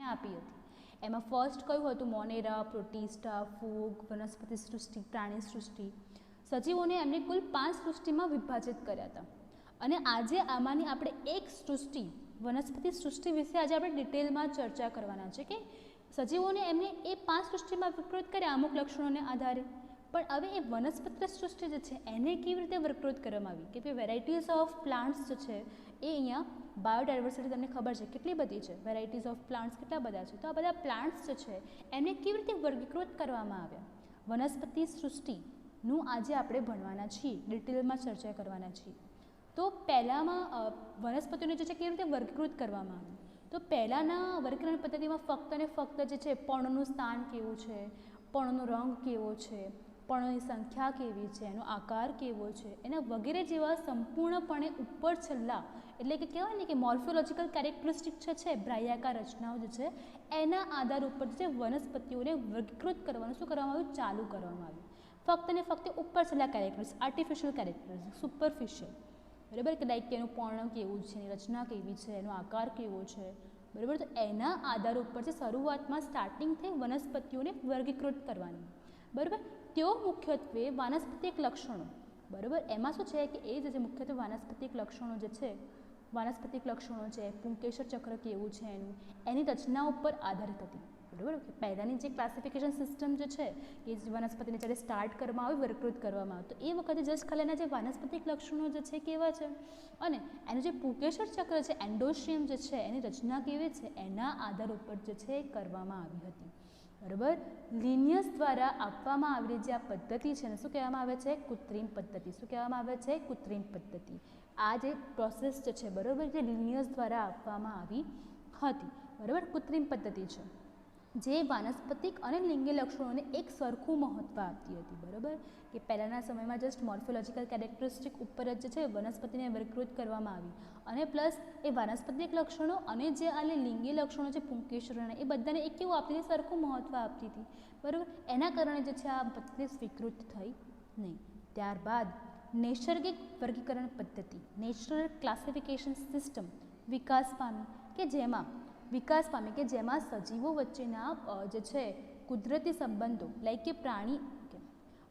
આપી હતી। એમાં ફર્સ્ટ કયું હતું? મોનેરા, પ્રોટિસ્ટા, ફૂગ, વનસ્પતિ સૃષ્ટિ, પ્રાણી સૃષ્ટિ। સજીવોને એમને કુલ 5 સૃષ્ટિમાં વિભાજિત કર્યા હતા અને આજે આમાંની આપણે એક સૃષ્ટિ વનસ્પતિ સૃષ્ટિ વિશે આજે આપણે ડિટેલમાં ચર્ચા કરવાના છે કે સજીવોને એમને એ 5 સૃષ્ટિમાં વિભાજિત કર્યા અમુક લક્ષણોને આધારે, પણ હવે એ વનસ્પતિ સૃષ્ટિ જે છે એને કેવી રીતે વર્ગીકૃત કરવામાં આવી કે વેરાયટીઝ ઓફ પ્લાન્ટ્સ જે છે એ અહીંયા બાયોડાયવર્સિટી તમને ખબર છે કેટલી બધી છે, વેરાયટીઝ ઓફ પ્લાન્ટ્સ કેટલા બધા છે, તો આ બધા પ્લાન્ટ્સ જે છે એમને કેવી રીતે વર્ગીકૃત કરવામાં આવ્યા વનસ્પતિ સૃષ્ટિનું આજે આપણે ભણવાના છીએ, ડિટેલમાં ચર્ચા કરવાના છીએ। તો પહેલાંમાં વનસ્પતિઓને જે છે કેવી રીતે વર્ગીકૃત કરવામાં આવ્યું, તો પહેલાંના વર્ગીકરણ પદ્ધતિમાં ફક્ત અને ફક્ત જે છે પર્ણનું સ્થાન કેવું છે, પર્ણનો રંગ કેવો છે, પર્ણોની સંખ્યા કેવી છે, એનો આકાર કેવો છે, એના વગેરે જેવા સંપૂર્ણપણે ઉપર છેલ્લા એટલે કે કહેવાય ને કે મોર્ફોલોજીકલ કેરેક્ટરિસ્ટિક છે બાહ્યાકાર રચનાઓ જે છે એના આધાર ઉપર જે વનસ્પતિઓને વર્ગીકૃત કરવાનું શું કરવામાં આવ્યું? ચાલુ કરવામાં આવ્યું। ફક્ત ને ફક્ત ઉપર છેલ્લા કેરેક્ટરિસ્ટિક, આર્ટિફિશિયલ કેરેક્ટરિસ્ટિક, સુપરફિશિયલ, બરાબર કે લાઈક એનું પર્ણ કેવું છે, એની રચના કેવી છે, એનો આકાર કેવો છે, બરાબર, તો એના આધાર ઉપર જે શરૂઆતમાં સ્ટાર્ટિંગ થઈ વનસ્પતિઓને વર્ગીકૃત કરવાની, બરાબર। તેઓ મુખ્યત્વે વાનસ્પતિક લક્ષણો, બરાબર, એમાં શું છે કે એ જે મુખ્યત્વે વાનસ્પતિક લક્ષણો જે છે વાનસ્પતિક લક્ષણો છે, પુંકેસર ચક્ર કેવું છે એની રચના ઉપર આધારિત હતી, બરાબર। પહેલાંની જે ક્લાસિફિકેશન સિસ્ટમ જે છે એ વનસ્પતિને જ્યારે સ્ટાર્ટ કરવામાં આવે વર્ગીકૃત કરવામાં આવે તો એ વખતે જસ્ટ ખાલી એના જે વાનસ્પતિક લક્ષણો જે છે કેવા છે અને એનું જે પુંકેસર ચક્ર છે એન્ડોશિયમ જે છે એની રચના કેવી છે એના આધાર ઉપર જે છે કરવામાં આવી હતી, બરાબર। લિનિયસ દ્વારા આપવામાં આવેલી જે આ પદ્ધતિ છે ને શું કહેવામાં આવે છે? કૃત્રિમ પદ્ધતિ। શું કહેવામાં આવે છે? કૃત્રિમ પદ્ધતિ। આ જે પ્રોસેસ જે છે બરાબર જે લિનિયસ દ્વારા આપવામાં આવી હતી, બરાબર, કૃત્રિમ પદ્ધતિ છે જે વાનસ્પતિક અને લિંગી લક્ષણોને એક સરખું મહત્ત્વ આપતી હતી, બરાબર, કે પહેલાંના સમયમાં જસ્ટ મોર્ફોલોજીકલ કેરેક્ટરિસ્ટિક ઉપર જ જે છે વનસ્પતિને વર્ગીકૃત કરવામાં આવી અને પ્લસ એ વાનસ્પતિક લક્ષણો અને જે આ લિંગી લક્ષણો છે પુંકેસરના એ બધાને એક કેવું આપતી હતી? સરખું મહત્ત્વ આપતી હતી, બરાબર। એના કારણે જે છે આ પદ્ધતિ સ્વીકૃત થઈ નહીં। ત્યારબાદ નૈસર્ગિક વર્ગીકરણ પદ્ધતિ, નેચરલ ક્લાસિફિકેશન સિસ્ટમ વિકાસ પામી કે જેમાં સજીવો વચ્ચેના જે છે કુદરતી સંબંધો લાઈક કે પ્રાણી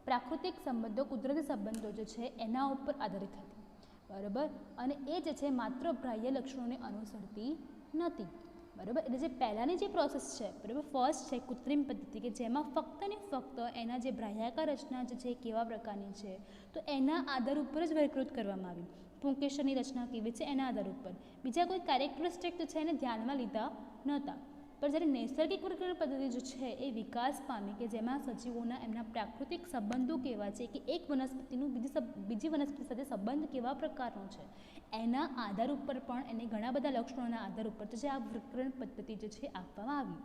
પ્રાકૃતિક સંબંધો કુદરતી સંબંધો જે છે એના ઉપર આધારિત હતી, બરાબર, અને એ જે છે માત્ર બાહ્ય લક્ષણોને અનુસરતી નથી, બરાબર। એટલે જે પહેલાંની જે પ્રોસેસ છે બરાબર ફર્સ્ટ છે કૃત્રિમ પદ્ધતિ કે જેમાં ફક્ત ને ફક્ત એના જે બાહ્યાકાર રચના જે છે કેવા પ્રકારની છે તો એના આધાર ઉપર જ વર્ગીકૃત કરવામાં આવી, પુંકેસરની રચના કેવી છે એના આધાર ઉપર, બીજા કોઈ કેરેક્ટરિસ્ટિક જે છે એને ધ્યાનમાં લીધા નહોતા। પણ જ્યારે નૈસર્ગિક વર્ગીકરણ પદ્ધતિ જે છે એ વિકાસ પામી કે જેમાં સજીવોના એમના પ્રાકૃતિક સંબંધો કેવા છે કે એક વનસ્પતિનું બીજી વનસ્પતિ સાથે સંબંધ કેવા પ્રકારનો છે એના આધાર ઉપર પણ એને ઘણા બધા લક્ષણોના આધાર ઉપર જે આ વર્ગીકરણ પદ્ધતિ જે છે આપવામાં આવી।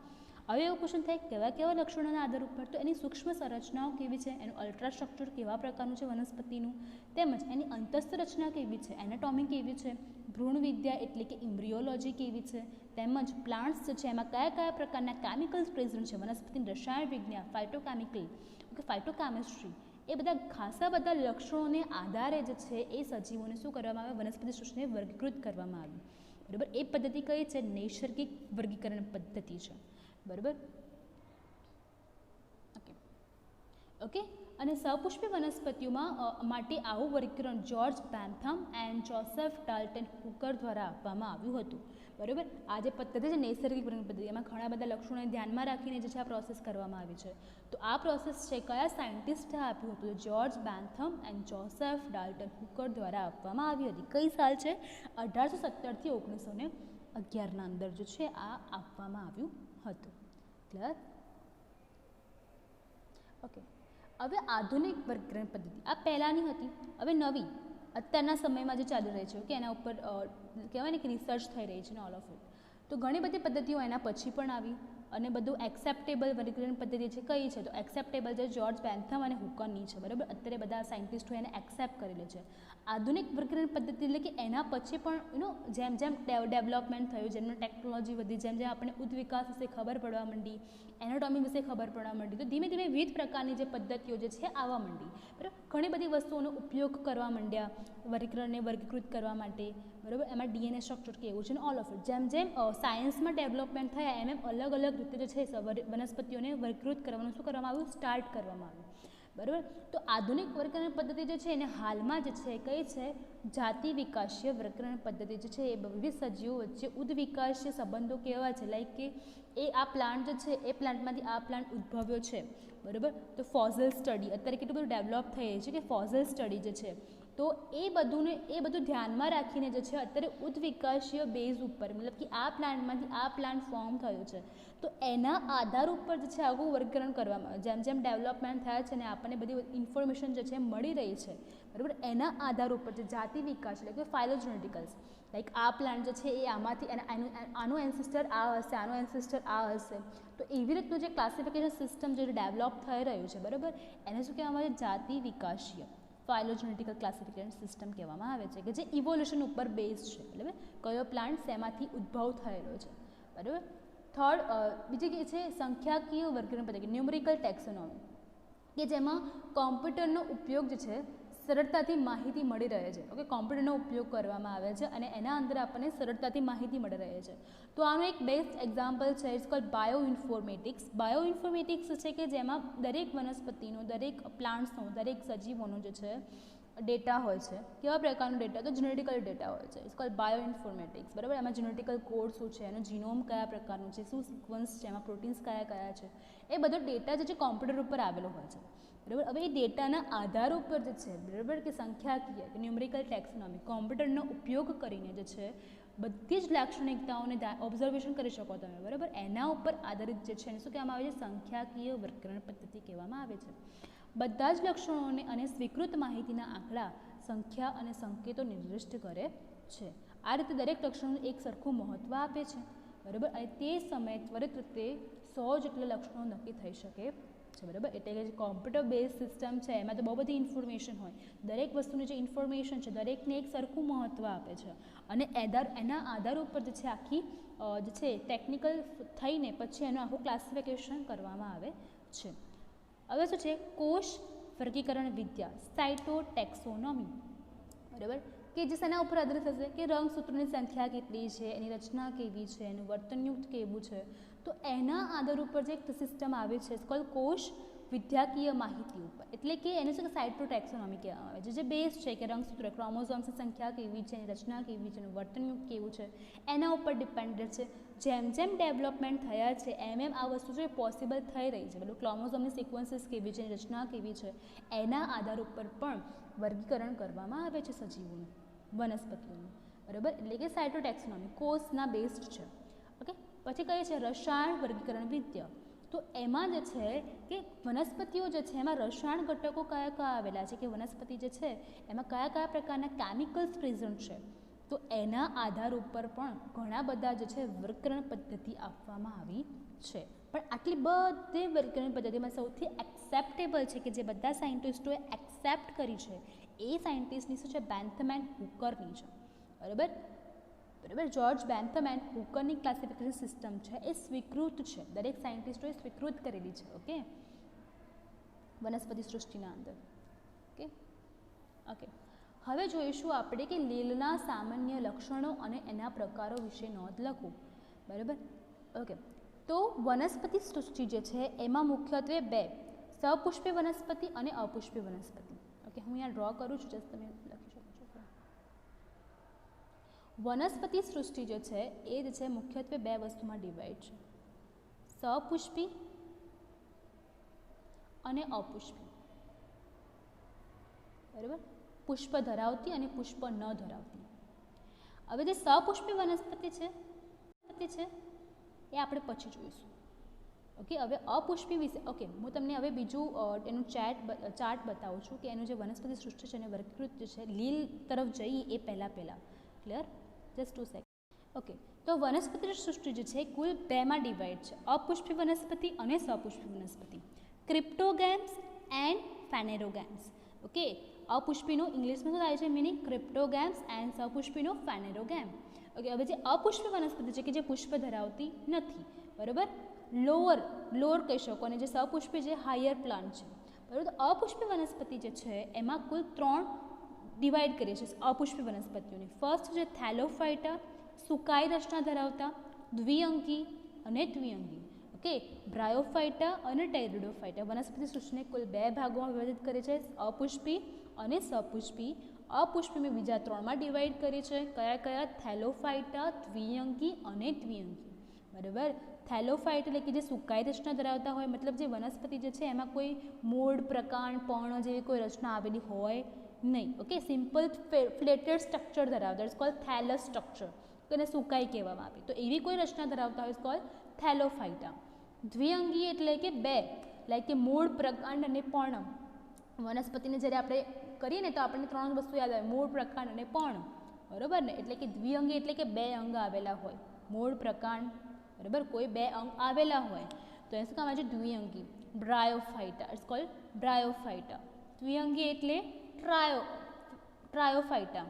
હવે એવું ક્વેશ્ચન થાય કેવા કેવા લક્ષણોના આધાર ઉપર, તો એની સૂક્ષ્મ સંરચનાઓ કેવી છે, એનું અલ્ટ્રાસ્ટ્રક્ચર કેવા પ્રકારનું છે વનસ્પતિનું, તેમજ એની અંતસ્થ રચના કેવી છે, એનાટોમી કેવી છે, ભ્રૂણવિદ્યા એટલે કે ઇમ્બ્રિયોલોજી કેવી છે, તેમજ પ્લાન્ટ્સ જે છે એમાં કયા કયા પ્રકારના કેમિકલ્સ પ્રેઝન્ટ છે, વનસ્પતિનું રસાયણ વિજ્ઞાન, ફાઇટોકેમિકલ કે ફાઇટોકેમિસ્ટ્રી, એ બધા ખાસા બધા લક્ષણોને આધારે જે છે એ સજીવોને શું કરવામાં આવે? વનસ્પતિ સૃષ્ટિને વર્ગીકૃત કરવામાં આવી, બરાબર। એ પદ્ધતિ કઈ છે? નૈસર્ગિક વર્ગીકરણ પદ્ધતિ છે, બરાબર, ઓકે। અને સપુષ્પી વનસ્પતિઓમાં માટે આવું વર્ગીકરણ George Bentham and Joseph Dalton Hooker દ્વારા આપવામાં આવ્યું હતું, બરાબર। આ જે પદ્ધતિ છે નૈસર્ગિક વર્ગીકરણ પદ્ધતિ એમાં ઘણા બધા લક્ષણોને ધ્યાનમાં રાખીને જે છે આ પ્રોસેસ કરવામાં આવી છે, તો આ પ્રોસેસ છે કયા સાયન્ટિસ્ટે આપ્યું હતું? George Bentham and Joseph Dalton Hooker દ્વારા આપવામાં આવી હતી। કઈ સાલ છે? 1870 થી 1911 અંદર જે છે આ આપવામાં આવ્યું હતું, ક્લિયર, ઓકે। હવે આધુનિક વર્ગીકરણ પદ્ધતિ આ પહેલાંની હતી, હવે નવી અત્યારના સમયમાં જે ચાલી રહી છે કે એના ઉપર કહેવાય ને કે રિસર્ચ થઈ રહી છે ને ઓલ ઓફ ઇટ, તો ઘણી બધી પદ્ધતિઓ એના પછી પણ આવી અને બધું એક્સેપ્ટેબલ વર્ગીકરણ પદ્ધતિ છે કઈ છે? તો એક્સેપ્ટેબલ છે જ્યોર્જ બેન્થમ અને હુકરની છે, બરાબર, અત્યારે બધા સાયન્ટિસ્ટો એને એક્સેપ્ટ કરેલી છે। આધુનિક વર્ગીકરણ પદ્ધતિ એટલે કે એના પછી પણ જેમ જેમ ડેવલપમેન્ટ થયું, જેમ ટેકનોલોજી વધી, જેમ જેમ આપણને ઉદ્વિકાસ વિશે ખબર પડવા માંડી, એનાટોમી વિશે ખબર પડવા માંડી, તો ધીમે ધીમે વિવિધ પ્રકારની જે પદ્ધતિઓ જે છે આવવા માંડી, બરાબર, ઘણી બધી વસ્તુઓનો ઉપયોગ કરવા માંડ્યા વર્ગીકરણને વર્ગીકૃત કરવા માટે, બરાબર, એમાં DNA સ્ટ્રક્ચર કેવું છે ને ઓલ ઓફ ઇટ. જેમ જેમ સાયન્સમાં ડેવલપમેન્ટ થયા એમ એમ અલગ અલગ રીતે જે છે વનસ્પતિઓને વર્ગીકૃત કરવાનું શું કરવામાં આવ્યું, સ્ટાર્ટ કરવામાં આવ્યું. બરાબર, તો આધુનિક વર્ગીકરણ પદ્ધતિ જે છે એને હાલમાં જે છે કઈ છે, જાતિ વિકાસીય વર્ગીકરણ પદ્ધતિ જે છે એ વિવિધ સજીવો વચ્ચે ઉદ્વિકાસીય સંબંધો કેવા છે, લાઈક કે એ આ પ્લાન્ટ જે છે એ પ્લાન્ટમાંથી આ પ્લાન્ટ ઉદ્ભવ્યો છે. બરાબર, તો ફોઝલ સ્ટડી અત્યારે કેટલું બધું ડેવલપ થઈ છે કે ફોઝલ સ્ટડી જે છે, તો એ બધું ધ્યાનમાં રાખીને જે છે અત્યારે ઉદ્વિકાસીય બેઝ ઉપર મતલબ કે આ પ્લાન્ટમાંથી આ પ્લાન્ટ ફોર્મ થયો છે, તો એના આધાર ઉપર જે છે આખું વર્ગીકરણ કરવામાં આવે. જેમ જેમ ડેવલપમેન્ટ થયા છે ને આપણને બધી ઇન્ફોર્મેશન જે છે મળી રહી છે. બરાબર, એના આધાર ઉપર જે જાતિ વિકાસ એટલે કે ફાયલોજેનેટિકલ્સ, લાઈક આ પ્લાન્ટ જે છે એ આમાંથી આનું એન્સિસ્ટર આ હશે, આનું એન્સિસ્ટર આ હશે, તો એવી રીતનું જે ક્લાસિફિકેશન સિસ્ટમ જે ડેવલપ થઈ રહ્યું છે, બરાબર, એને શું કહેવામાં આવે, જાતિ વિકાસીય ફાયલોજેનેટિકલ ક્લાસિફિકેશન સિસ્ટમ કહેવામાં આવે છે, કે જે ઇવોલ્યુશન ઉપર બેઝ છે. બરાબર, કયો પ્લાન્ટ શેમાંથી ઉદ્ભવ થયેલો છે. બરાબર, થર્ડ બીજી કે છે સંખ્યાકીય વર્ગીકરણ પદ્ધતિ, ન્યુમેરિકલ ટેક્સોનોમી, કે જેમાં કોમ્પ્યુટરનો ઉપયોગ જે છે સરળતાથી માહિતી મળી રહે છે. ઓકે, કોમ્પ્યુટરનો ઉપયોગ કરવામાં આવે છે અને એના અંદર આપણને સરળતાથી માહિતી મળી રહે છે. તો આનું એક બેસ્ટ એક્ઝામ્પલ છે, ઇટ્સ કોલ્ડ બાયોઇન્ફોર્મેટિક્સ. બાયોઇન્ફોર્મેટિક્સ છે કે જેમાં દરેક વનસ્પતિનો, દરેક પ્લાન્ટ્સનો, દરેક સજીવોનો જે છે ડેટા હોય છે. કેવા પ્રકારનો ડેટા, તો જેનેટિકલ ડેટા હોય છે. It's called bioinformatics. બરાબર, એમાં જેનેટિકલ કોડ શું છે, એનું જીનોમ કયા પ્રકારનું છે, શું સિક્વન્સ છે, એમાં પ્રોટીન્સ કયા કયા છે, એ બધો ડેટા જે છે કોમ્પ્યુટર ઉપર આવેલો હોય છે. બરાબર, હવે એ ડેટાના આધાર ઉપર જે છે, બરાબર, કે સંખ્યાકીય કે ન્યુમેરિકલ ટેક્સોનોમી, કોમ્પ્યુટરનો ઉપયોગ કરીને જે છે બધી જ લાક્ષણિકતાઓને ઓબ્ઝર્વેશન કરી શકો તમે. બરાબર, એના ઉપર આધારિત જે છે એને શું કહેવામાં આવે છે, સંખ્યાકીય વર્ગીકરણ પદ્ધતિ કહેવામાં આવે છે. બધા જ લક્ષણોને અને સ્વીકૃત માહિતીના આંકડા, સંખ્યા અને સંકેતો નિર્દિષ્ટ કરે છે. આ રીતે દરેક લક્ષણોનું એક સરખું મહત્ત્વ આપે છે. બરાબર, અને તે સમયે ત્વરિત રીતે 100 જેટલા લક્ષણો નક્કી થઈ શકે છે. બરાબર, એટલે કે જે કોમ્પ્યુટર બેઝ સિસ્ટમ છે એમાં તો બહુ બધી ઇન્ફોર્મેશન હોય, દરેક વસ્તુની જે ઇન્ફોર્મેશન છે દરેકને એક સરખું મહત્ત્વ આપે છે અને એના આધાર ઉપર જે છે આખી જે છે ટેકનિકલ થઈને પછી એનું આખું ક્લાસિફિકેશન કરવામાં આવે છે. હવે શું છે, કોષ વર્ગીકરણ વિદ્યા, સાયટોટેક્સોનોમી. બરાબર, કે જે શેના ઉપર આધારિત થશે, કે રંગસૂત્રોની સંખ્યા કેટલી છે, એની રચના કેવી છે, એનું વર્તનયુક્ત કેવું છે, તો એના આધાર ઉપર જે એક સિસ્ટમ આવે છે કોલ કોષ વિદ્યાકીય માહિતી ઉપર, એટલે કે એને શું કે સાયટોટેક્સોનોમી કહેવામાં આવે છે, જે બેઝ છે કે રંગસૂત્ર, ક્રોમોઝોમ્સની સંખ્યા કેવી છે, એની રચના કેવી છે, એનું વર્તનયુક્ત કેવું છે, એના ઉપર ડિપેન્ડન્ટ છે. જેમ જેમ ડેવલપમેન્ટ થયા છે એમ એમ આ વસ્તુ છે પોસિબલ થઈ રહી છે. બધું ક્રોમોઝોમની સિક્વન્સીસ કેવી છે, એની રચના કેવી છે, એના આધાર ઉપર પણ વર્ગીકરણ કરવામાં આવે છે સજીવોનું, વનસ્પતિઓનું. બરાબર, એટલે કે સાયટોટેક્સોનોમી કોષના બેઝડ છે. ઓકે, પછી કહે છે રસાયણ વર્ગીકરણ વિદ્યા. તો એમાં જે છે કે વનસ્પતિઓ જે છે એમાં રસાયણ ઘટકો કયા કયા આવેલા છે, કે વનસ્પતિ જે છે એમાં કયા કયા પ્રકારના કેમિકલ્સ પ્રેઝન્ટ છે, તો એના આધાર ઉપર પણ ઘણા બધા જે છે વર્ગીકરણ પદ્ધતિ આપવામાં આવી છે. પણ આટલી બધી વર્ગીકરણ પદ્ધતિમાં સૌથી એક્સેપ્ટેબલ છે કે જે બધા સાયન્ટિસ્ટોએ એક્સેપ્ટ કરી છે એ સાયન્ટિસ્ટની શું છે, બેન્થમ એન્ડ હુકરની છે. બરાબર, જ્યોર્જ બેન્થમ એન્ડ હુકરની ક્લાસિફિકેશન સિસ્ટમ છે એ સ્વીકૃત છે, દરેક સાયન્ટિસ્ટોએ સ્વીકૃત કરેલી છે. ઓકે, વનસ્પતિ સૃષ્ટિના અંદર. ઓકે, હવે જોઈશું આપણે કે લીલના સામાન્ય લક્ષણો અને એના પ્રકારો વિશે નોંધ લખો. બરાબર, ઓકે, તો વનસ્પતિ સૃષ્ટિ જે છે એમાં મુખ્યત્વે બે, સપુષ્પી વનસ્પતિ અને અપુષ્પી વનસ્પતિ. ઓકે, હું અહીંયા ડ્રો કરું છું, જસ્ટ તમે લખી શકો છો. વનસ્પતિ સૃષ્ટિ જે છે એ જ છે મુખ્યત્વે બે વસ્તુમાં ડિવાઈડ છે, સપુષ્પી અને અપુષ્પી. બરાબર, પુષ્પ ધરાવતી અને પુષ્પ ન ધરાવતી. હવે જે સપુષ્પી વનસ્પતિ છે એ આપણે પછી જોઈશું. ઓકે, હવે અપુષ્પી વિશે ઓકે હું તમને હવે બીજું એનું ચાર્ટ બતાવું છું કે એનું જે વનસ્પતિ સૃષ્ટિ છે એને વર્ગીકૃત જે છે લીલ તરફ જઈએ એ પહેલાં ક્લિયર, જસ્ટ 2 સેકન્ડ. ઓકે, તો વનસ્પતિ સૃષ્ટિ જે છે કુલ બેમાં ડિવાઈડ છે, અપુષ્પી વનસ્પતિ અને સપુષ્પી વનસ્પતિ, ક્રિપ્ટોગેમ્સ એન્ડ ફેનેરોગેમ્સ. ઓકે, અપુષ્પીનું ઇંગ્લિશમાં શું થાય છે મીનિંગ, ક્રિપ્ટોગેમ્સ એન્ડ સપુષ્પીનું ફેનેરોગેમ. ઓકે, હવે જે અપુષ્પી વનસ્પતિ છે કે જે પુષ્પ ધરાવતી નથી, બરાબર, લોઅર કહી શકો, અને જે સપુષ્પી જે હાયર પ્લાન્ટ છે. બરાબર, તો અપુષ્પી વનસ્પતિ જે છે એમાં કુલ 3 ડિવાઈડ કરીએ છીએ અપુષ્પી વનસ્પતિઓને. ફર્સ્ટ છે થેલોફાઇટા, સુકાઈ રચના ધરાવતા, દ્વિઅંગી અને દ્વિઅંગી. ઓકે, બ્રાયોફાઇટા અને ટેરિડોફાઇટા. વનસ્પતિ સૃષ્ટિને કુલ 2 ભાગોમાં વિભાજિત કરે છે, અપુષ્પી અને સપુષ્પી. અપુષ્પી મેં બીજા 3માં ડિવાઈડ કરી છે. કયા કયા? થેલોફાઇટા, દ્વિઅંગી અને દ્વિઅંગી. બરાબર. થેલોફાઇટ એટલે કે જે સુકાઈ રચના ધરાવતા હોય, મતલબ જે વનસ્પતિ જે છે એમાં કોઈ મૂળ, પ્રકાંડ, પર્ણ જેવી કોઈ રચના આવેલી હોય નહીં. ઓકે, સિમ્પલ ફ્લેટેડ સ્ટ્રક્ચર ધરાવતા, ઇટ્સ કોલ્ડ થેલસ સ્ટ્રક્ચર. એને સુકાઈ કહેવામાં આવે. તો એવી કોઈ રચના ધરાવતા હોય, ઇટ્સ કોલ્ડ થેલોફાઇટા. દ્વિઅંગી એટલે કે 2, લાઈક કે મૂળ, પ્રકાંડ અને પર્ણ. વનસ્પતિને જ્યારે આપણે કરીએ ને તો આપણને 3 વસ્તુ યાદ આવે, મૂળ, પ્રકાંડ અને પર્ણ. બરાબર ને? એટલે કે દ્વિઅંગી એટલે કે 2 અંગ આવેલા હોય, મૂળ, પ્રકાંડ, બરાબર, કોઈ 2 અંગ આવેલા હોય તો એ શું કામ આવે છે? દ્વિઅંગી. બ્રાયોફાઇટા, ઇટ્સ કોલ્ડ બ્રાયોફાઇટા. દ્વિઅંગી એટલે ટ્રાયોફાઇટા.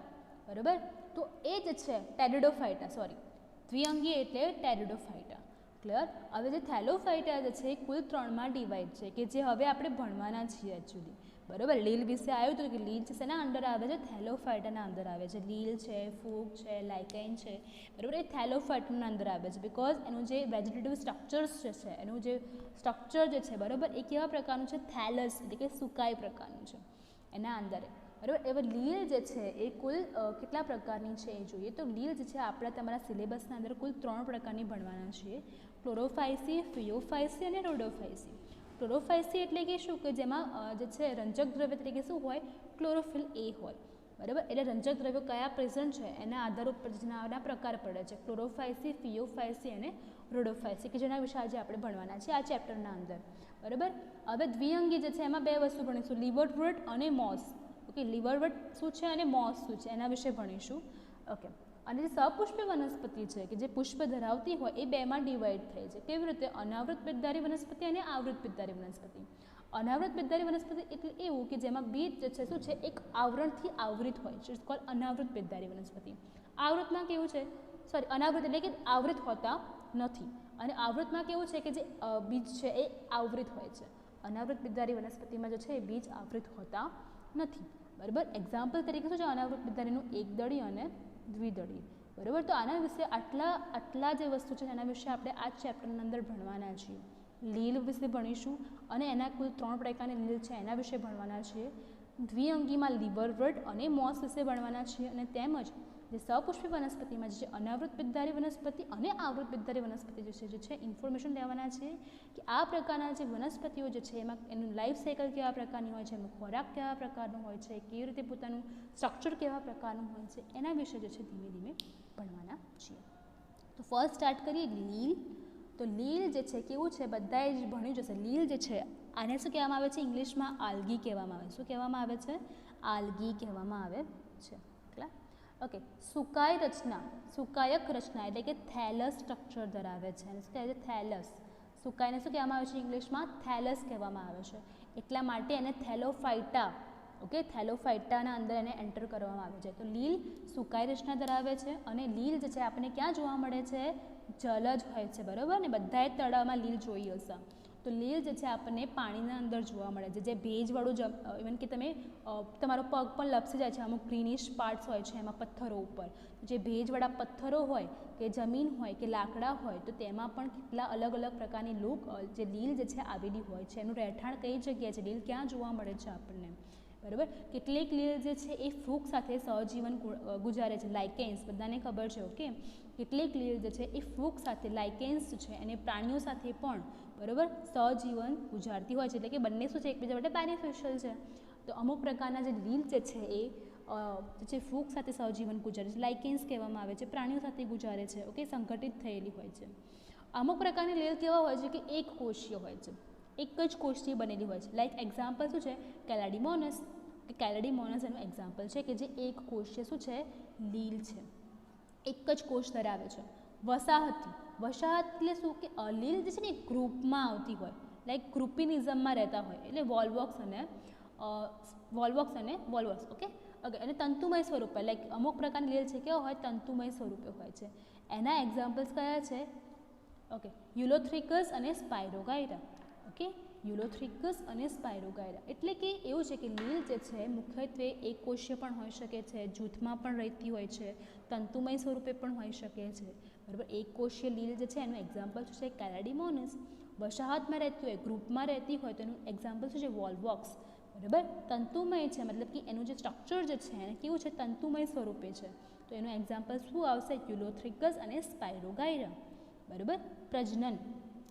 બરાબર. તો એ જ છે ટેરિડોફાઇટા, સોરી, દ્વિઅંગી એટલે ટેરિડોફાઇટા. ક્લિયર? હવે જે થેલોફાઇટા જે છે એ કુલ 3માં ડિવાઈડ છે, કે જે હવે આપણે ભણવાના છીએ એકચ્યુઅલી. બરાબર. લીલ વિશે આવ્યું હતું કે લીલ છે શેના અંડર આવે છે? થેલોફાઇટાના અંદર આવે છે. લીલ છે, ફૂગ છે, લાઇકેન છે, બરાબર, એ થેલોફાઇટાના અંદર આવે છે. બિકોઝ એનું જે વેજીટેટિવ સ્ટ્રક્ચર્સ છે, એનું જે સ્ટ્રક્ચર જે છે, બરાબર, એ કેવા પ્રકારનું છે? થેલસ એટલે કે સુકાઈ પ્રકારનું છે એના અંદર. બરાબર. હવે લીલ જે છે એ કુલ કેટલા પ્રકારની છે એ જોઈએ તો લીલ જે છે આપણા તમારા સિલેબસના અંદર કુલ 3 પ્રકારની ભણવાના છીએ. ક્લોરોફાઇસી, ફિયોફાઇસી અને રોડોફાઇસી. ક્લોરોફાઇસી એટલે કે શું? કે જેમાં જે છે રંજક દ્રવ્ય તરીકે શું હોય? ક્લોરોફિલ એ હોય. બરાબર. એટલે રંજક દ્રવ્યો કયા પ્રેઝન્ટ છે એના આધાર ઉપર જેના પ્રકાર પડે છે, ક્લોરોફાઇસી, ફિયોફાઇસી અને રોડોફાઇસી, કે જેના વિશે આજે આપણે ભણવાના છે આ ચેપ્ટરના અંદર. બરાબર. હવે દ્વિઅંગી જે છે એમાં 2 વસ્તુ ભણીશું, લીવરવર્ટ અને મોસ. ઓકે, લીવરવર્ટ શું છે અને મોસ શું છે એના વિશે ભણીશું. ઓકે. અને જે સપુષ્પી વનસ્પતિ છે કે જે પુષ્પ ધરાવતી હોય એ 2માં ડિવાઈડ થઈ છે. કેવી રીતે? અનાવૃત પિત્તધારી વનસ્પતિ અને આવૃત પિત્તધારી વનસ્પતિ. અનાવૃત પિત્તધારી વનસ્પતિ એટલે એવું કે જેમાં બીજ જે છે શું છે? એક આવરણથી આવૃત હોય છે, ઇટ્સ કોલ્ડ અનાવૃત પિત્તધારી વનસ્પતિ. આવૃતમાં કેવું છે? સોરી, અનાવૃત એટલે કે આવૃત હોતા નથી, અને આવૃતમાં કેવું છે કે જે બીજ છે એ આવૃત હોય છે. અનાવૃત પિત્તધારી વનસ્પતિમાં જે છે એ બીજ આવૃત હોતા નથી. બરાબર. એક્ઝામ્પલ તરીકે શું છે અનાવૃત પિત્તધારીનું? એકદળી અને દ્વિદળી. બરાબર. તો આના વિશે આટલા જે વસ્તુ છે એના વિશે આપણે આ ચેપ્ટરના અંદર ભણવાના છીએ. લીલ વિશે ભણીશું અને એના કુલ 3 પ્રકારની લીલ છે એના વિશે ભણવાના છીએ. દ્વિઅંગીમાં લીવરવર્ટ અને મોસ વિશે ભણવાના છીએ, અને તેમજ જે સપુષ્પી વનસ્પતિમાં જે અનાવૃત પિત્તધારી વનસ્પતિ અને આવૃત પિત્તધારી વનસ્પતિ જે છે ઇન્ફોર્મેશન લેવાના છે કે આ પ્રકારના જે વનસ્પતિઓ જે છે એમાં એનું લાઈફ સાયકલ કેવા પ્રકારની હોય છે, એનો ખોરાક કેવા પ્રકારનો હોય છે, કેવી રીતે પોતાનું સ્ટ્રક્ચર કેવા પ્રકારનું હોય છે એના વિશે જે છે ધીમે ધીમે ભણવાના છીએ. તો ફર્સ્ટ સ્ટાર્ટ કરીએ લીલ. તો લીલ જે છે કેવું છે? બધાએ જ ભણ્યું જશે. લીલ જે છે આને શું કહેવામાં આવે છે? ઇંગ્લિશમાં આલ્ગી કહેવામાં આવે છે. શું કહેવામાં આવે છે? આલ્ગી કહેવામાં આવે છે. ઓકે. સુકાઈ રચના, સુકાયક રચના એટલે કે થેલસ સ્ટ્રક્ચર ધરાવે છે. અને શું કહે છે? થેલસ. સુકાઈને શું કહેવામાં આવે છે? ઇંગ્લિશમાં થેલસ કહેવામાં આવે છે. એટલા માટે એને થેલોફાઇટા, ઓકે, થેલોફાઇટાના અંદર એને એન્ટર કરવામાં આવે છે. તો લીલ સુકાઈ રચના ધરાવે છે, અને લીલ જે છે આપણને ક્યાં જોવા મળે છે? જલજ હોય છે. બરાબર ને? બધાએ તળાવમાં લીલ જોઈ હશે. તો લીલ જે છે આપણને પાણીના અંદર જોવા મળે છે. જે ભેજવાળું ઇવન કે તમે તમારો પગ પણ લપસી જાય છે, અમુક ગ્રીનિશ પાર્ટ્સ હોય છે એમાં પથ્થરો ઉપર. જે ભેજવાળા પથ્થરો હોય કે જમીન હોય કે લાકડા હોય તો તેમાં પણ કેટલા અલગ અલગ પ્રકારની જે લીલ જે છે આવેલી હોય છે. એનું રહેઠાણ કઈ જગ્યાએ છે? લીલ ક્યાં જોવા મળે છે આપણને? બરાબર. કેટલીક લીલ જે છે એ ફૂગ સાથે સહજીવન ગુજારે છે, લાઇકેન્સ, બધાને ખબર છે. ઓકે. કેટલીક લીલ જે છે એ ફૂગ સાથે, લાઇકેન્સ છે અને પ્રાણીઓ સાથે પણ, બરાબર, સહજીવન ગુજારતી હોય છે. એટલે કે બંને શું છે? એકબીજા માટે બેનિફિશિયલ છે. તો અમુક પ્રકારના જે લીલ જે છે એ જે ફૂગ સાથે સહજીવન ગુજારે છે, લાઇકેન્સ કહેવામાં આવે છે, પ્રાણીઓ સાથે ગુજારે છે. ઓકે. સંગઠિત થયેલી હોય છે. અમુક પ્રકારની લીલ કેવા હોય છે કે એક કોષીય હોય છે, એક જ કોષથી બનેલી હોય છે. લાઈક એક્ઝામ્પલ શું છે? કેલાડીમોનસ. કે કેલાડીમોનસ એનું એક્ઝામ્પલ છે કે જે એક કોષીય શું છે? લીલ છે, એક જ કોષ ધરાવે છે. વસાહતી. વસાહત એટલે શું? કે લીલ જે છે ને ગ્રુપમાં આવતી હોય, લાઈક ગ્રુપિનિઝમમાં રહેતા હોય, એટલે વોલ્વોક્સ અને વોલ્વર્સ. ઓકે. ઓકે. અને તંતુમય સ્વરૂપે, લાઈક અમુક પ્રકારની લીલ છે કેવા હોય? તંતુમય સ્વરૂપે હોય છે. એના એક્ઝામ્પલ્સ કયા છે? ઓકે. યુલોથ્રિકસ અને સ્પાયરોગાઇરા. ઓકે, યુલોથ્રિકસ અને સ્પાયરોગાયરા. એટલે કે એવું છે કે લીલ જે છે મુખ્યત્વે એક કોષીય પણ હોઈ શકે છે, જૂથમાં પણ રહેતી હોય છે, તંતુમય સ્વરૂપે પણ હોઈ શકે છે. બરાબર, એક કોષીય લીલ જે છે એનું એક્ઝામ્પલ શું છે? કેલાડીમોનસ. વસાહતમાં રહેતી હોય, ગ્રુપમાં રહેતી હોય તો એનું એક્ઝામ્પલ શું છે? વોલ્વોક્સ. બરાબર, તંતુમય છે મતલબ કે એનું જે સ્ટ્રક્ચર જે છે એને કેવું છે? તંતુમય સ્વરૂપે છે. તો એનું એક્ઝામ્પલ શું આવશે? યુલોથ્રિકસ અને સ્પાયરોગાયરા. બરાબર, પ્રજનન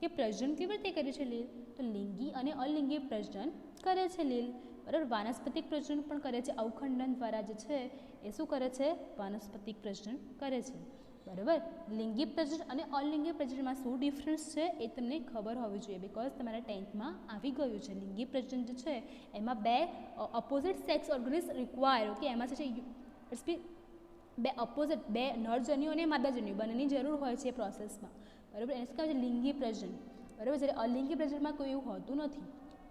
કે પ્રજનન કેવી રીતે કરે છે લીલ? તો લિંગી અને અલિંગી પ્રજનન કરે છે લીલ. બરાબર, વાનસ્પતિક પ્રજનન પણ કરે છે. અવખંડન દ્વારા જે છે એ શું કરે છે? વાનસ્પતિક પ્રજનન કરે છે. બરાબર, લિંગી પ્રજનન અને અલિંગી પ્રજનનમાં શું ડિફરન્સ છે એ તમને ખબર હોવી જોઈએ, બિકોઝ તમારા 10thમાં આવી ગયું છે. લિંગી પ્રજનન જે છે એમાં બે opposite sex organism require, okay, એમાં છે બે અપોઝિટ, બે નરજન્યુ અને માદાજન્યુ બંનેની જરૂર હોય છે એ પ્રોસેસમાં. બરાબર, એને શું કહેવાય છે? લિંગી પ્રજનન. બરાબર, જ્યારે અલિંગી પ્રજનનમાં કોઈ એવું હોતું નથી.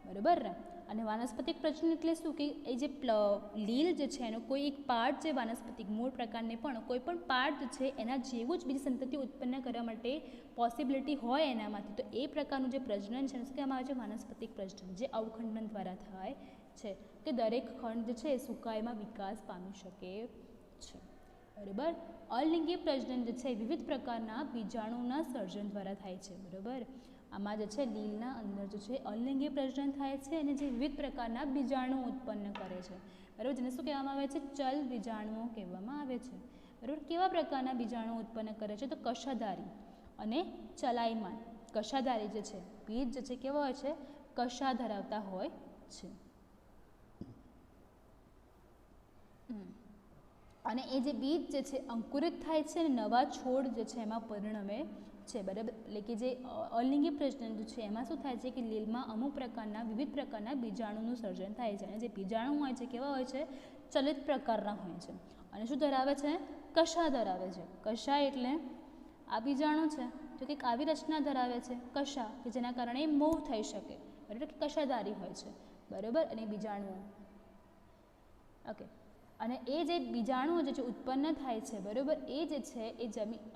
બરાબર ને? અને વાનસ્પતિક પ્રજનન એટલે શું કે એ જે લીલ જે છે એનો કોઈ એક પાર્ટ છે વાનસ્પતિક મૂળ પ્રકારને પણ કોઈ પણ પાર્ટ છે એના જેવું જ બીજી સંતતિ ઉત્પન્ન કરવા માટે પોસિબિલિટી હોય એનામાંથી, તો એ પ્રકારનું જે પ્રજનન છે શું કહેવામાં આવે છે? વાનસ્પતિક પ્રજનન, જે અવખંડન દ્વારા થાય છે કે દરેક ખંડ જે છે એ સુકાયમાં વિકાસ પામી શકે છે. બરાબર, અલિંગી પ્રજનન જે છે વિવિધ પ્રકારના બીજાણુના સર્જન દ્વારા થાય છે. બરાબર, આમાં જે છે લીલના અંદર જે છે અલિંગી પ્રજનન થાય છે અને જે વિવિધ પ્રકારના બીજાણુ ઉત્પન્ન કરે છે. બરાબર, જેને શું કહેવામાં આવે છે? ચલ બીજાણુઓ કહેવામાં આવે છે. બરાબર, કેવા પ્રકારના બીજાણુ ઉત્પન્ન કરે છે? તો કશાધારી અને ચલાયમાન. કશાધારી જે છે બીજ જે છે કેવા હોય છે? કશા ધરાવતા હોય છે. અને એ જે બીજ જે છે અંકુરિત થાય છે અને નવા છોડ જે છે એમાં પરિણમે છે. બરાબર, એટલે કે જે અલિંગી પ્રજનન છે એમાં શું થાય છે કે લીલમાં અમુક પ્રકારના વિવિધ પ્રકારના બીજાણુનું સર્જન થાય છે. અને જે બીજાણુ હોય છે કેવા હોય છે? ચલિત પ્રકારના હોય છે. અને શું ધરાવે છે? કશા ધરાવે છે. કશા એટલે આ બીજાણુ છે તો કંઈક આવી રચના ધરાવે છે કશા, કે જેના કારણે એ મૂવ થઈ શકે. બરાબર, કે કશાધારી હોય છે. બરાબર, અને બીજાણુઓ, ઓકે, અને એ જે બીજાણુઓ જે ઉત્પન્ન થાય છે, બરાબર, એ જે છે એ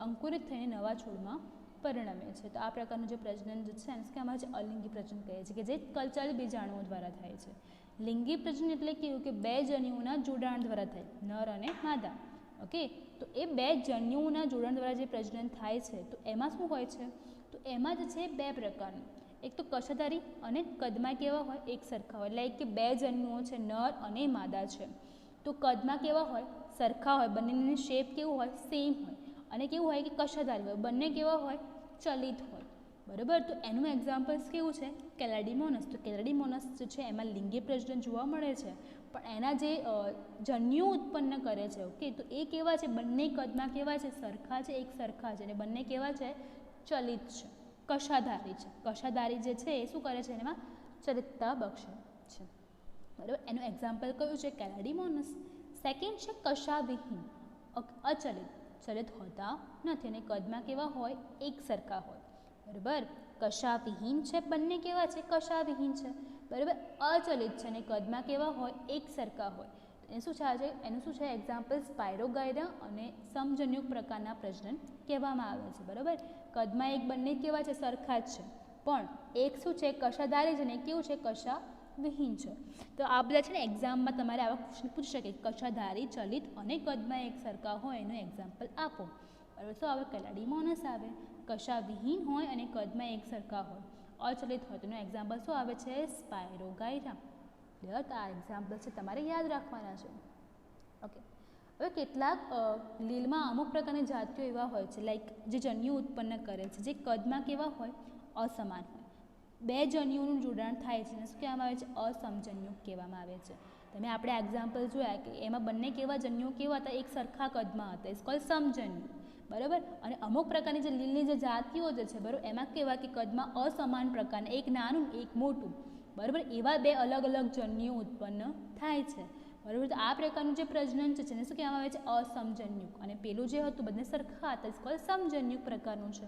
અંકુરિત થઈને નવા છોડમાં પરિણમે છે. તો આ પ્રકારનું જે પ્રજનન જે છે એને કહેવામાં આવે છે અલિંગી પ્રજનન કહે છે, કે જે કલ્ચર બીજાણુઓ દ્વારા થાય છે. લિંગી પ્રજનન એટલે કેવું કે બે જન્યુઓના જોડાણ દ્વારા થાય, નર અને માદા. ઓકે, તો એ બે જન્યુઓના જોડાણ દ્વારા જે પ્રજનન થાય છે તો એમાં શું હોય છે? તો એમાં જે છે બે પ્રકારનું, એક તો કશાધારી અને કદમાં કેવા હોય? એક સરખા હોય. લાઈક કે બે જન્યુઓ છે, નર અને માદા છે, તો કદમાં કેવા હોય? સરખા હોય. બંનેની શેપ કેવું હોય? સેમ હોય. અને કેવું હોય કે કશાધારી હોય. બંને કેવા હોય? ચલિત હોય. બરાબર, તો એનું એક્ઝામ્પલ્સ કેવું છે? કેલાડીમોનસ. તો કેલાડીમોનસ જે છે એમાં લિંગી પ્રજનન જોવા મળે છે, પણ એના જે જન્યુ ઉત્પન્ન કરે છે, ઓકે, તો એ કેવા છે? બંને કદમાં કેવા છે? સરખા છે, એક સરખા છે, અને બંને કેવા છે? ચલિત છે, કશાધારી છે. કશાધારી જે છે એ શું કરે છે? એમાં ચલિતતા બક્ષે છે. બરાબર, એનું એક્ઝામ્પલ કયું છે? કેલાડીમોનસ. સેકન્ડ છે કશાવિહીન, અચલિત. ચલિત હોતા નથી અને કદમાં કેવા હોય? એક સરખા હોય. બરાબર, કશાવિહીન છે, બંને કેવા છે? કશાવિહીન છે. બરાબર, અચલિત છે અને કદમાં કેવા હોય? એક સરખા હોય. એ શું છે? એનું શું છે એક્ઝામ્પલ? સ્પાયરોગાયરા અને સમજન્યુક પ્રકારના પ્રજનન કહેવામાં આવે છે. બરાબર, કદમાં એક બંને કેવા છે? સરખા જ છે, પણ એક શું છે? કશાધારી છે અને કેવું છે? કશાવિહીન છે. તો આ બધા છે ને એક્ઝામમાં તમારે આવા ક્વેશ્ચન પૂછી શકે, કશાધારી, ચલિત અને કદમાં એક સરખા હોય એનું એક્ઝામ્પલ આપો. બરાબર, શું આવે? કેલાડીમોનસ આવે. કશાવિહીન હોય અને કદમાં એક સરખા હોય, અચલિત હોય, તો એનું એક્ઝામ્પલ શું આવે છે? સ્પાયરોગાયરા. ક્લિયર? તો આ એક્ઝામ્પલ છે તમારે યાદ રાખવાના છે. ઓકે, હવે કેટલાક લીલમાં અમુક પ્રકારની જાતિઓ એવા હોય છે, લાઈક જે જન્યુ ઉત્પન્ન કરે છે, જે કદમાં કેવા હોય? અસમાન હોય. બે જન્યુઓનું જોડાણ થાય છે, શું કહેવામાં આવે છે? અસમજન્યુક કહેવામાં આવે છે. તમે આપણે એક્ઝામ્પલ જોયા કે એમાં બંને કેવા જન્યુઓ કેવા હતા? એક સરખા કદમાં હતા, ઇટ્સ કોલ્ડ સમજન્યુ. બરાબર, અને અમુક પ્રકારની જે લીલની જે જાતિઓ જે છે, બરાબર, એમાં કેવા કે કદમાં અસમાન પ્રકારના, એક નાનું એક મોટું, બરાબર, એવા બે અલગ અલગ જન્યુઓ ઉત્પન્ન થાય છે. બરાબર, તો આ પ્રકારનું જે પ્રજનન છે એને શું કહેવામાં આવે છે? અસમજન્યુક. અને પેલું જે હતું બંને સરખા હતા, ઇટ્સ કોલ્ડ સમજન્યુક પ્રકારનું છે.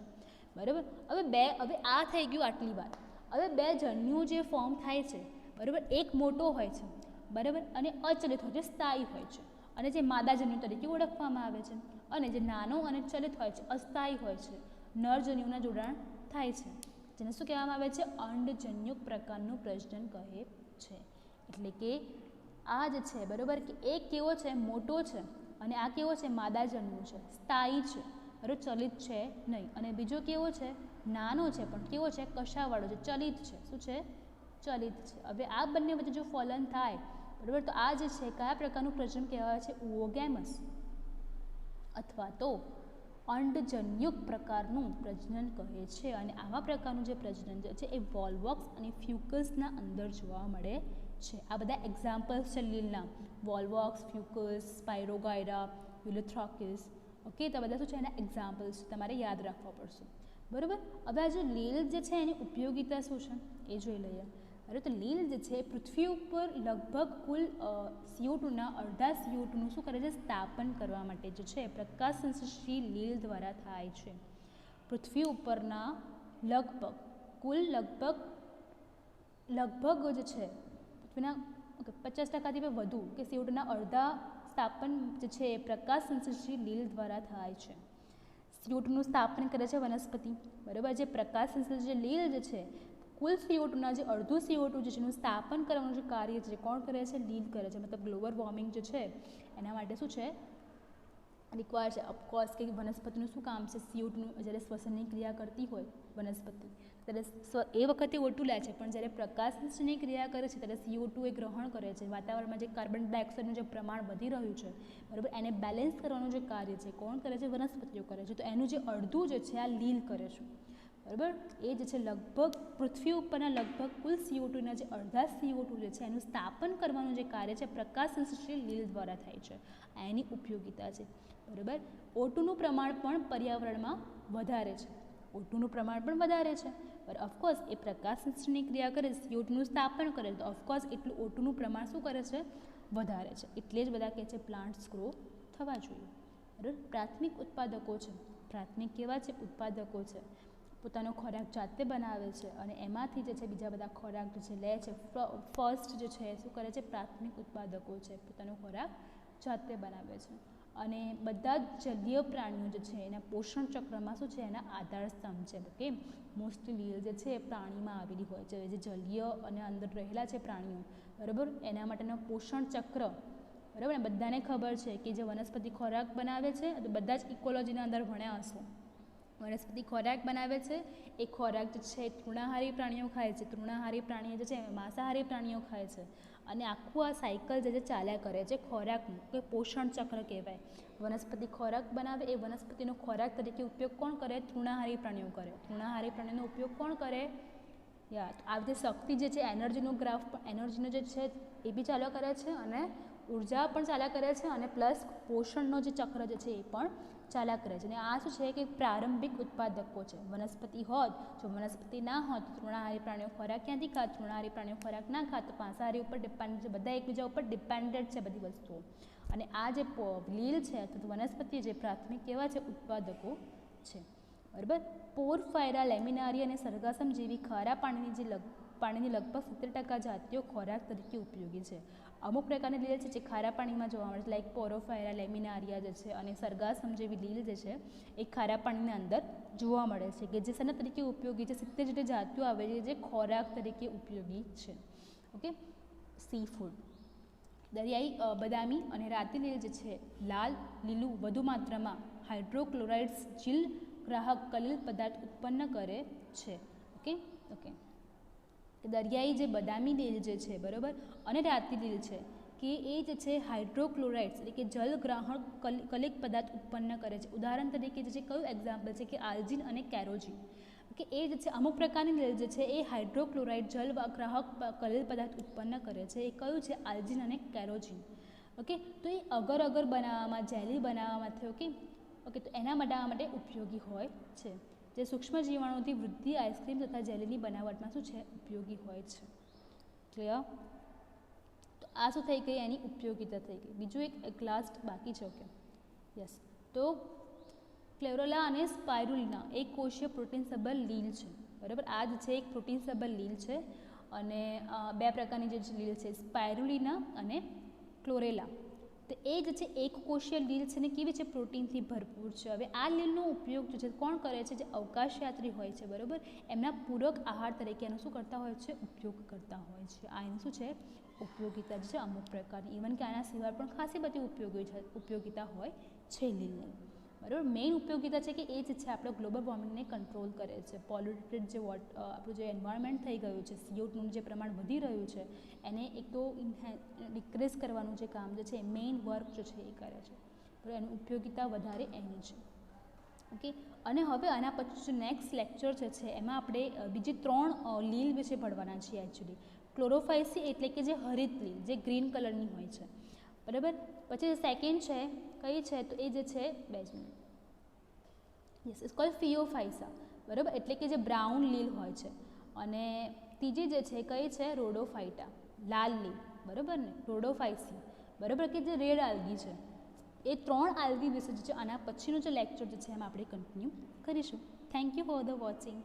બરાબર, હવે આ થઈ ગયું આટલી વાત. હવે બે જન્યુઓ જે ફોર્મ થાય છે, બરાબર, એક મોટો હોય છે, બરાબર, અને અચલિત હોય છે, સ્થાયી હોય છે, અને જે માદા જન્યુ તરીકે ઓળખવામાં આવે છે. અને જે નાનો અને ચલિત હોય છે, અસ્થાયી હોય છે, નર જન્યુના જોડાણ થાય છે. જેને શું કહેવામાં આવે છે? અંડજન્યુક પ્રકારનું પ્રજનન કહે છે. એટલે કે આ જ છે બરાબર કે એક કેવો છે? મોટો છે અને આ કેવો છે? માદાજન્યુ છે, સ્થાયી છે બરાબર, ચલિત છે નહીં. અને બીજો કેવો છે? નાનો છે પણ કેવો છે? કશાવાળો છે, ચલિત છે. શું છે? ચલિત છે. હવે આ બંને વચ્ચે જો ફલન થાય બરાબર તો આ જે છે કયા પ્રકારનું પ્રજનન કહેવાય છે? ઓઓગેમસ અથવા તો અંડજન્યુક પ્રકારનું પ્રજનન કહે છે. અને આવા પ્રકારનું જે પ્રજનન છે એ વોલ્વોક્સ અને ફ્યુકસના અંદર જોવા મળે છે. આ બધા એક્ઝામ્પલ્સ છે લીલના. Volvox, ફ્યુકસ, spirogyra, યુલોથ્રોકિસ. ઓકે, તો બધા શું છે? એના એક્ઝામ્પલ્સ તમારે યાદ રાખવા પડશે બરાબર. હવે આ જે લીલ જે છે એની ઉપયોગિતા શું છે એ જોઈ લઈએ. અરે તો લીલ જે છે પૃથ્વી ઉપર લગભગ કુલ CO2ના અડધા CO2નું શું કરે છે? સ્થાપન કરવા માટે જે છે પ્રકાશ સંશ્લેષી લીલ દ્વારા થાય છે. પૃથ્વી ઉપરના કુલ લગભગ જે છે પૃથ્વીના 50%થી વધુ કે CO2ના અડધા સ્થાપન જે છે એ પ્રકાશ સંશ્લેષી લીલ દ્વારા થાય છે. CO2નું સ્થાપન કરે છે વનસ્પતિ બરાબર. જે પ્રકાશ સંશ્લેષી લીલ જે છે કુલ CO2ના જે અડધું CO2 જે છે એનું સ્થાપન કરવાનું જે કાર્ય છે કોણ કરે છે? લીલ કરે છે. મતલબ ગ્લોબલ વોર્મિંગ જે છે એના માટે શું છે? રિક્વાયર છે. ઓફકોર્સ કે વનસ્પતિનું શું કામ છે? CO2નું જ્યારે શ્વસનની ક્રિયા કરતી હોય વનસ્પતિ ત્યારે એ વખતે O2 લે છે, પણ જ્યારે પ્રકાશ સંશ્લેષણની ક્રિયા કરે છે ત્યારે CO2 એ ગ્રહણ કરે છે. વાતાવરણમાં જે કાર્બન ડાયોક્સાઇડનું જે પ્રમાણ વધી રહ્યું છે બરાબર એને બેલેન્સ કરવાનું જે કાર્ય છે કોણ કરે છે? વનસ્પતિઓ કરે છે. તો એનું જે અડધું જે છે આ લીલ કરે છે બરાબર. એ જે છે લગભગ પૃથ્વી ઉપરના લગભગ કુલ CO2ના જે અડધા CO2 જે છે એનું સ્થાપન કરવાનું જે કાર્ય છે પ્રકાશ સંશ્લેષી લીલ દ્વારા થાય છે. આ એની ઉપયોગિતા છે બરાબર. O2નું પ્રમાણ પણ પર્યાવરણમાં વધારે છે. O2નું પ્રમાણ પણ વધારે છે પણ ઓફકોર્સ એ પ્રકાશ સંશ્લેષણની ક્રિયા કરે CO2નું સ્થાપન કરે તો ઓફકોર્સ એટલું O2નું પ્રમાણ શું કરે છે? વધારે છે. એટલે જ બધા કહે છે પ્લાન્ટ્સ ગ્રો થવા જોઈએ બરાબર. પ્રાથમિક ઉત્પાદકો છે. પ્રાથમિક કેવા છે? ઉત્પાદકો છે. પોતાનો ખોરાક જાતે બનાવે છે અને એમાંથી જે છે બીજા બધા ખોરાક જે છે લે છે. ફર્સ્ટ જે છે શું કરે છે? પ્રાથમિક ઉત્પાદકો છે. પોતાનો ખોરાક જાતે બનાવે છે. અને બધા જ જલીય પ્રાણીઓ જે છે એના પોષણ ચક્રમાં શું છે? એના આધાર સ્તંભ છે. ઓકે, મોસ્ટલી લીલ જે છે એ પ્રાણીમાં આવેલી હોય છે. જે જલીય અને અંદર રહેલા છે પ્રાણીઓ બરાબર એના માટેનો પોષણ ચક્ર બરાબર. ને બધાને ખબર છે કે જે વનસ્પતિ ખોરાક બનાવે છે તો બધા જ ઇકોલોજીના અંદર ભણ્યા હશો. વનસ્પતિ ખોરાક બનાવે છે એ ખોરાક જે છે તૃણાહારી પ્રાણીઓ ખાય છે. તૃણાહારી પ્રાણીઓ જે છે માંસાહારી પ્રાણીઓ ખાય છે. અને આખું આ સાયકલ જે ચાલ્યા કરે છે ખોરાકનું કે પોષણ ચક્ર કહેવાય. વનસ્પતિ ખોરાક બનાવે એ વનસ્પતિનો ખોરાક તરીકે ઉપયોગ કોણ કરે? તૃણાહારી પ્રાણીઓ કરે. તૃણાહારી પ્રાણીનો ઉપયોગ કોણ કરે? આ જે શક્તિ જે છે એનર્જીનું ગ્રાફ એનર્જીનો જે છે એ બી ચાલ્યા કરે છે અને ઉર્જા પણ ચાલ્યા કરે છે અને પ્લસ પોષણનો જે ચક્ર જે છે એ પણ ચાલ્યા કરે છે. અને આ શું છે કે પ્રારંભિક ઉત્પાદકો છે. વનસ્પતિ હોત જો વનસ્પતિ ના હોત તો તૃણાહારી પ્રાણીઓ ખોરાક ક્યાંથી ખાત? તૃણાહારી પ્રાણીઓ ખોરાક ના ખાત તો માંસાહારી ઉપર ડિપેન્ડ છે. બધા એકબીજા ઉપર ડિપેન્ડેડ છે બધી વસ્તુઓ. અને આ જે લીલ છે અથવા પ્રાથમિક જે પ્રાથમિક કેવા છે? ઉત્પાદકો છે બરાબર. પોરફાયરા, લેમિનારી અને સરગાસમ જેવી ખારા પાણીની લગભગ 70% જાતિઓ ખોરાક તરીકે ઉપયોગી છે. અમુક પ્રકારની લીલ છે જે ખારા પાણીમાં જોવા મળે છે લાઈક પોરોફાયરા, લેમિનારિયા જે છે અને સરગાસમ જેવી લીલ જે છે એ ખારા પાણીની અંદર જોવા મળે છે કે જે શેના તરીકે ઉપયોગી છે? 70 જેટલી જાતિઓ આવે છે જે ખોરાક તરીકે ઉપયોગી છે. Okay, C food. દરિયાઈ બદામી અને રાતી લીલ જે છે લીલું વધુ માત્રામાં હાઇડ્રોક્લોરાઇડ્સ જીલ ગ્રાહક કલીલ પદાર્થ ઉત્પન્ન કરે છે. ઓકે, દરિયાઈ જે બદામી લીલ જે છે બરાબર અને રાતી લીલ છે કે એ જે છે હાઇડ્રોક્લોરાઇડ્સ એટલે કે જલગ્રાહક કલિક પદાર્થ ઉત્પન્ન કરે છે. ઉદાહરણ તરીકે જે છે કયું એક્ઝામ્પલ છે કે આલ્જીન અને કેરોજીન. કે એ જે છે અમુક પ્રકારની લીલ જે છે એ હાઇડ્રોક્લોરાઇડ જલગ્રાહક કલિલ પદાર્થ ઉત્પન્ન કરે છે. એ કયું છે? આલ્જીન અને કેરોજીન. ઓકે, તો એ અગર બનાવવામાં જેલી બનાવવામાં ઓકે તો એના બનાવવા માટે ઉપયોગી હોય છે. જે સૂક્ષ્મ જીવાણુથી વૃદ્ધિ આઈસ્ક્રીમ તથા જેલીની બનાવટમાં શું છે? ઉપયોગી હોય છે. ક્લિયર? તો આ શું થઈ ગઈ? એની ઉપયોગિતા થઈ ગઈ. બીજું એક લાસ્ટ બાકી છે. Okay, yes. તો ક્લેરોલા અને સ્પાયરુલિના એક કોષીય પ્રોટીન સબળ લીલ છે બરાબર. આ જ છે એક પ્રોટીન સબળ લીલ છે અને બે પ્રકારની જે લીલ છે સ્પાયરુલિના અને ક્લોરેલા તો એ જે છે એક કોષીય લીલ છે ને કેવી છે, પ્રોટીનથી ભરપૂર છે. હવે આ લીલનો ઉપયોગ જે છે કોણ કરે છે, જે અવકાશયાત્રી હોય છે, બરાબર, એમના પૂરક આહાર તરીકે એનો શું કરતા હોય છે, ઉપયોગ કરતા હોય છે. આ એનું શું છે, ઉપયોગિતા જે છે અમુક પ્રકારની. ઇવન કે આના સિવાય પણ ખાસી બધી ઉપયોગિતા હોય છે લીલની, બરાબર. મેઇન ઉપયોગિતા છે કે એ જ છે આપણે ગ્લોબલ વોર્મિંગને કંટ્રોલ કરે છે. પોલ્યુટેડ જે આપણું જે એન્વાયરમેન્ટ થઈ ગયું છે, CO2નું જે પ્રમાણ વધી રહ્યું છે, એને એક તો ડિક્રીઝ કરવાનું જે કામ જે છે મેઇન વર્ક જે છે એ કરે છે, બરાબર. એની ઉપયોગિતા વધારે એની છે. ઓકે. અને હવે આના પછી જે નેક્સ્ટ લેક્ચર છે એમાં આપણે બીજી 3 લીલ વિશે ભણવાના છીએ એકચ્યુઅલી. ક્લોરોફાઇસી એટલે કે જે હરિત લીલ, જે ગ્રીન કલરની હોય છે, બરાબર. પછી સેકન્ડ છે કઈ છે, તો એ જે છે 2 મિનિટ, યસ, ઇટ્સ કોલ્ડ ફિયોફાઇસા, બરાબર, એટલે કે જે બ્રાઉન લીલ હોય છે. અને ત્રીજી જે છે કઈ છે, રોડોફાઇટા, લાલ લીલ, બરાબર ને, રોડોફાઇસી, બરાબર, કે જે રેડ આલ્ગી છે. એ 3 આલ્ગી વિશે જે છે આના પછીનો જે લેક્ચર જે છે એમાં આપણે કન્ટિન્યુ કરીશું. Thank you for the watching.